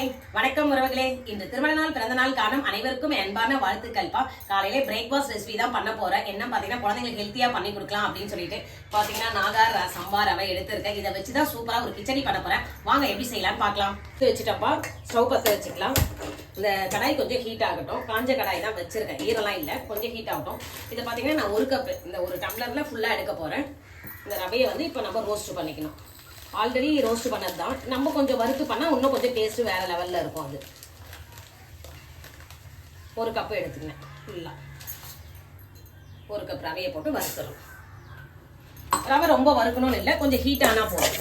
Hi வணக்கம் உறவுகளே. இன்று திருமண நாள் பிறந்த நாள் காணும் அனைவருக்கும் அன்பான வாழ்த்துக்கள்ப்பா. காலையிலே பிரேக்ஃபாஸ்ட் ரெசிபி தான் பண்ண போறேன். என்ன பாத்தீங்கன்னா குழந்தைங்களுக்கு ஹெல்த்தியா பண்ணி கொடுக்கலாம் அப்படின்னு சொல்லிட்டு பாத்தீங்கன்னா நாகார் சம்பார் ரவை எடுத்திருக்கேன். இதை வச்சுதான் சூப்பரா ஒரு கிச்சடி பண்ண போறேன். வாங்க எப்படி செய்யலாம்னு பார்க்கலாம். வச்சுட்டப்பா ஸ்டவ் பற்ற வச்சுக்கலாம். இந்த கடாய் கொஞ்சம் ஹீட் ஆகட்டும். காஞ்ச கடாய் தான் வச்சிருக்கேன், ஈரலாம் இல்லை, கொஞ்சம் ஹீட் ஆகட்டும். இதை பாத்தீங்கன்னா நான் ஒரு கப் இந்த ஒரு டம்ளர்ல ஃபுல்லா எடுக்க போறேன். இந்த ரவையை வந்து இப்போ நம்ம ரோஸ்ட் பண்ணிக்கணும். ஆல்ரெடி ரோஸ்ட் பண்ணது தான், நம்ம கொஞ்சம் வறுத்து பண்ணால் இன்னும் கொஞ்சம் டேஸ்ட்டு வேறு லெவலில் இருக்கும். அது ஒரு கப்பு எடுத்துக்கினேன் ஃபுல்லாக. ஒரு கப் ரவையை போட்டு வறுத்துடும். ரவை ரொம்ப வறுக்கணும்னு இல்லை, கொஞ்சம் ஹீட் ஆனால் போதும்.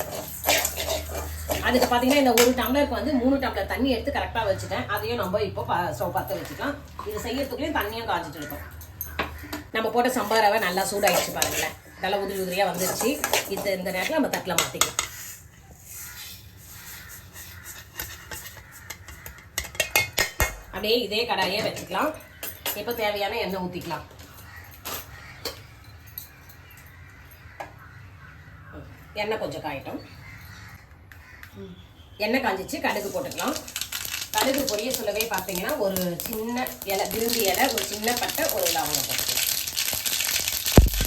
அதுக்கு பார்த்தீங்கன்னா இந்த ஒரு டம்ளருக்கு வந்து 3 டம்ளர் தண்ணி எடுத்து கரெக்டாக வச்சுட்டேன். அதையும் நம்ம இப்போ ஸ்டவ் பற்ற வச்சுக்கலாம். இது செய்யறதுக்குள்ளேயும் தண்ணியும் காய்ச்சிட்டு இருக்கோம். நம்ம போட்ட சம்பார் ரவை நல்லா சூடாயிடுச்சு பாருங்களேன். நல்லா உதிரி உதிரியாக வந்துருச்சு. இந்த நேரத்தில் நம்ம தட்டில் மாற்றிக்கலாம். அப்படியே இதே கடாயே வச்சுக்கலாம். இப்போ தேவையான எண்ணெய் ஊற்றிக்கலாம். எண்ணெய் கொஞ்சம் காயட்டும். எண்ணெய் காஞ்சிச்சு, கடுகு போட்டுக்கலாம். கடுகு பொரிய சொல்லவே பார்த்தீங்கன்னா ஒரு சின்ன இலை, விரும்பி இலை, ஒரு சின்ன பட்டை, ஒரு லவங்கம் போட்டுக்கலாம்.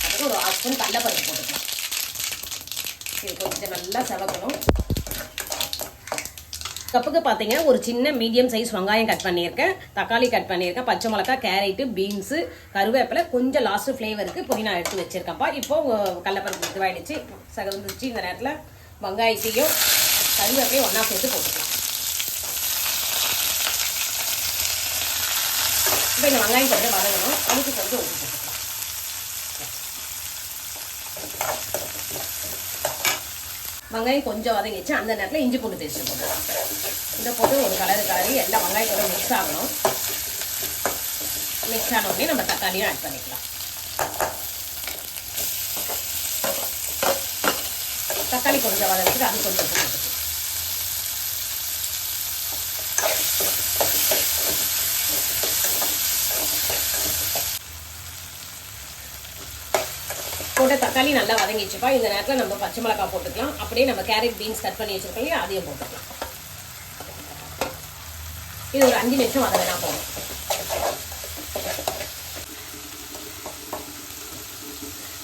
அதுக்கு ஒரு 1/2 ஸ்பூன் கடலைப்பருப்பு போட்டுக்கலாம். இது கொஞ்சம் நல்லா செவக்கணும். கப்புக்கு பார்த்தீங்கன்னா ஒரு சின்ன மீடியம் சைஸ் வெங்காயம் கட் பண்ணியிருக்கேன், தக்காளி கட் பண்ணியிருக்கேன், பச்சை மிளகாய், கேரட்டு, பீன்ஸு, கருவேப்பிலை, கொஞ்சம் லாஸ்ட்டு ஃப்ளேவருக்கு புதினா எடுத்து வச்சுருக்கேன்ப்பா. இப்போது கடலைப்பருப்பு இதுவாகிடுச்சு, சகந்துச்சு. இந்த நேரத்தில் வெங்காயத்தையும் கருவேப்பிலையும் ஒன்றா சேர்த்து போட்டுக்கலாம். இப்போ இந்த வெங்காயம் கொஞ்சம் வதங்கணும். அதுக்கு கொஞ்சம் உப்பு போட்டுக்கலாம். வெங்காயம் கொஞ்சம் வதங்கிச்சு. அந்த நேரத்தில் இஞ்சி பூண்டு பேஸ்ட் போட்டுக்கலாம். இதை போட்டு ஒரு கலரி எல்லாம் வெங்காயத்தோட மிக்ஸ் ஆகணும். மிக்ஸ் ஆன உடனே நம்ம தக்காளியும் ஆட் பண்ணிக்கலாம். தக்காளி கொஞ்சம் வதங்கிட்டு அது கொஞ்சம் போட்டுக்கலாம். போட்ட தக்காளி நல்லா வதங்கிச்சுப்பா. இந்த நேரத்தில் நம்ம பச்சை மிளகாய் போட்டுக்கலாம். அப்படியே நம்ம கேரட், பீன்ஸ் கட் பண்ணி வச்சுருக்கோம், அதையும் போட்டுக்கலாம். இது ஒரு 5 நிமிஷம் வதங்கினா போதும்.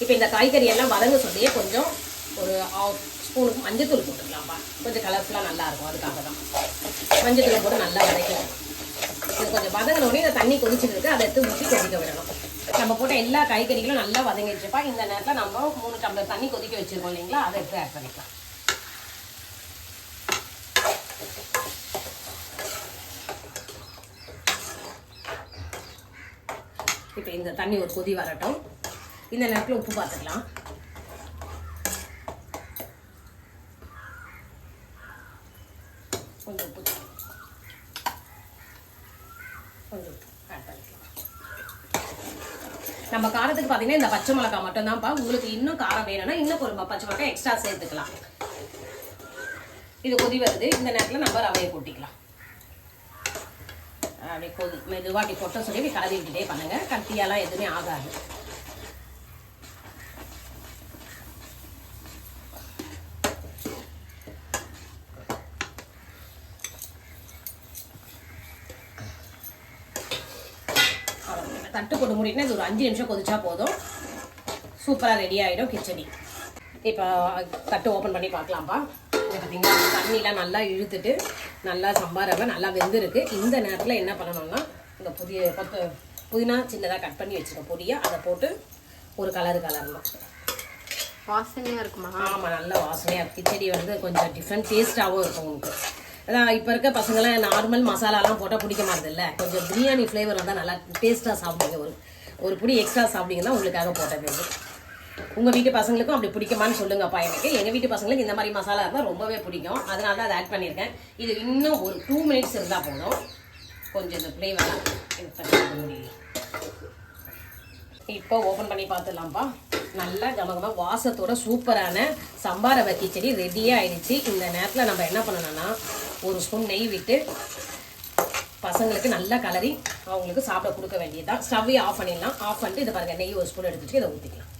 இப்போ இந்த காய்கறி எல்லாம் வதங்க சொல்லியே கொஞ்சம் ஒரு 1/2 ஸ்பூனுக்கு மஞ்சத்தூள் போட்டுக்கலாம்ப்பா. கொஞ்சம் கலர்ஃபுல்லாக நல்லாயிருக்கும். அதுக்காக தான் மஞ்சத்தூள் போட்டு நல்லா வதக்கலாம். இது கொஞ்சம் வதங்கினோடனே இந்த தண்ணி கொதிச்சுட்டு இருக்கு, அதை எடுத்து ஊற்றி கொதிக்க விடணும். நம்ம போட்ட எல்லா காய்கறிகளும் நல்லா வதங்கிடுச்சுப்பா. இந்த நேரத்தில் நம்ம 3 டம்ளர் தண்ணி கொதிக்க வச்சுருக்கோம் இல்லைங்களா, அதை எடுத்து ஆட் பண்ணிக்கலாம். இப்போ இந்த தண்ணி ஒரு கொதி வரட்டும். இந்த நேரத்தில் உப்பு பார்த்துக்கலாம். கொஞ்சம் உப்பு ஆட் பண்ணிக்கலாம். நம்ம காரத்துக்கு பார்த்தீங்கன்னா இந்த பச்சை மிளகாய் மட்டும்தான்ப்பா. உங்களுக்கு இன்னும் காரம் வேணும்னா இன்னும் ஒரு பச்சை மிளகாய் எக்ஸ்ட்ரா சேர்த்துக்கலாம். இது கொதி வருது. இந்த நேரத்தில் நம்ம ரவையை கொட்டிக்கலாம். அப்படியே மெதுவாக அப்படி கொட்ட சொல்லி இப்படி கலரி விட்டுட்டே பண்ணுங்க. கட்டியாலாம் எதுவுமே ஆகாது. தட்டு போட்டு மூடிட்டுனா இது ஒரு 5 நிமிஷம் கொதிச்சா போதும். சூப்பராக ரெடி ஆகிடும் கிச்சடி. இப்போ தட்டு ஓப்பன் பண்ணி பார்க்கலாம்ப்பா. இதை பார்த்தீங்கன்னா தண்ணியெலாம் நல்லா இழுத்துட்டு நல்லா சம்பார் ரவை நல்லா வெந்திருக்கு. இந்த நேரத்தில் என்ன பண்ணணும்னா இந்த புதினா சின்னதாக கட் பண்ணி வச்சுருக்கோம் பொடியாக, அதை போட்டு ஒரு கலரணும். வாசனையாக இருக்குமா? ஆமாம், நல்ல வாசனையாக. கிச்சடி வந்து கொஞ்சம் டிஃப்ரெண்ட் டேஸ்ட்டாகவும் இருக்கும் உங்களுக்கு. அதான் இப்போ இருக்க பசங்களாம் நார்மல் மசாலாலாம் போட்டால் பிடிக்க மாட்டதில்ல. கொஞ்சம் பிரியாணி ஃப்ளேவர் வந்தால் நல்லா டேஸ்ட்டாக சாப்பிடுங்க. ஒரு பிடி எக்ஸ்ட்ரா சாப்பிட்டீங்கன்னா உங்களுக்காக போட்டது. உங்கள் வீட்டு பசங்களுக்கும் அப்படி பிடிக்குமான்னு சொல்லுங்கப்பா. எங்கள் வீட்டு பசங்களுக்கு இந்த மாதிரி மசாலா இருந்தால் ரொம்பவே பிடிக்கும். அதனால தான் அதை ஆட் பண்ணியிருக்கேன். இது இன்னும் ஒரு 2 மினிட்ஸ் இருந்தால் போதும். கொஞ்சம் இந்த ஃப்ளேவரெலாம் இது பண்ண முடியும். இப்போ ஓப்பன் பண்ணி பார்த்துடலாம்ப்பா. நல்லா கமகமாக வாசத்தோட சூப்பரான சம்பார் ரவை கிச்சடி ரெடியாக ஆயிடுச்சு. இந்த நேரத்தில் நம்ம என்ன பண்ணணும்னா ஒரு ஸ்பூன் நெய் விட்டு பசங்களுக்கு நல்லா கலரி அவங்களுக்கு சாப்பிட கொடுக்க வேண்டியதுதான். ஸ்டவ்வை ஆஃப் பண்ணிடலாம். ஆஃப் பண்ணிட்டு இதை பாருங்கள், நெய் ஒரு ஸ்பூன் எடுத்துட்டு இதை ஊற்றிக்கலாம்.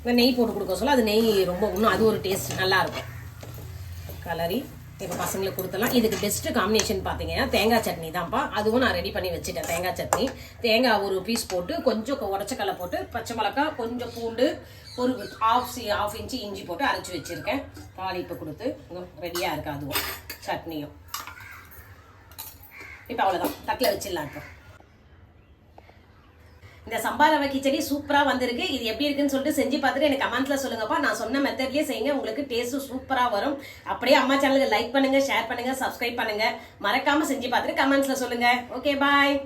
இந்த நெய் போட்டு கொடுக்க சொல்ல அது நெய் ரொம்ப இன்னும் அது ஒரு டேஸ்ட் நல்லாயிருக்கும். கலரி இப்போ பசங்களுக்கு கொடுத்துலாம். இதுக்கு பெஸ்ட் காம்பினேஷன் பார்த்தீங்கன்னா தேங்காய் சட்னி தான்ப்பா. அதுவும் நான் ரெடி பண்ணி வச்சுட்டேன். தேங்காய் சட்னி, தேங்காய் ஒரு பீஸ் போட்டு கொஞ்சம் உடச்சக்கடலை போட்டு பச்சை மிளகாய் கொஞ்சம் பூண்டு ஒரு ஆஃப் இன்ச்சு இஞ்சி போட்டு அரைச்சி வச்சுருக்கேன். தாளிப்பு கொடுத்து ரெடியாக இருக்கு அதுவும் சட்னியும். இப்போ அவ்வளோதான், தட்டில் வச்சிடலாம். இப்போ இந்த சம்பா ரவை கிச்சடி சூப்பராக வந்திருக்கு. இது எப்படி இருக்குன்னு சொல்லிட்டு செஞ்சு பார்த்துட்டு எனக்கு கமெண்ட்ல சொல்லுங்கப்பா. நான் சொன்ன மெத்தட்லேயே செய்யுங்க, உங்களுக்கு டேஸ்ட்டும் சூப்பராக வரும். அப்படியே அம்மா சேனலுக்கு லைக் பண்ணுங்க, ஷேர் பண்ணுங்க, சப்ஸ்கிரைப் பண்ணுங்க. மறக்காம செஞ்சு பார்த்துட்டு கமெண்ட்ஸ்ல சொல்லுங்க. ஓகே, பாய்.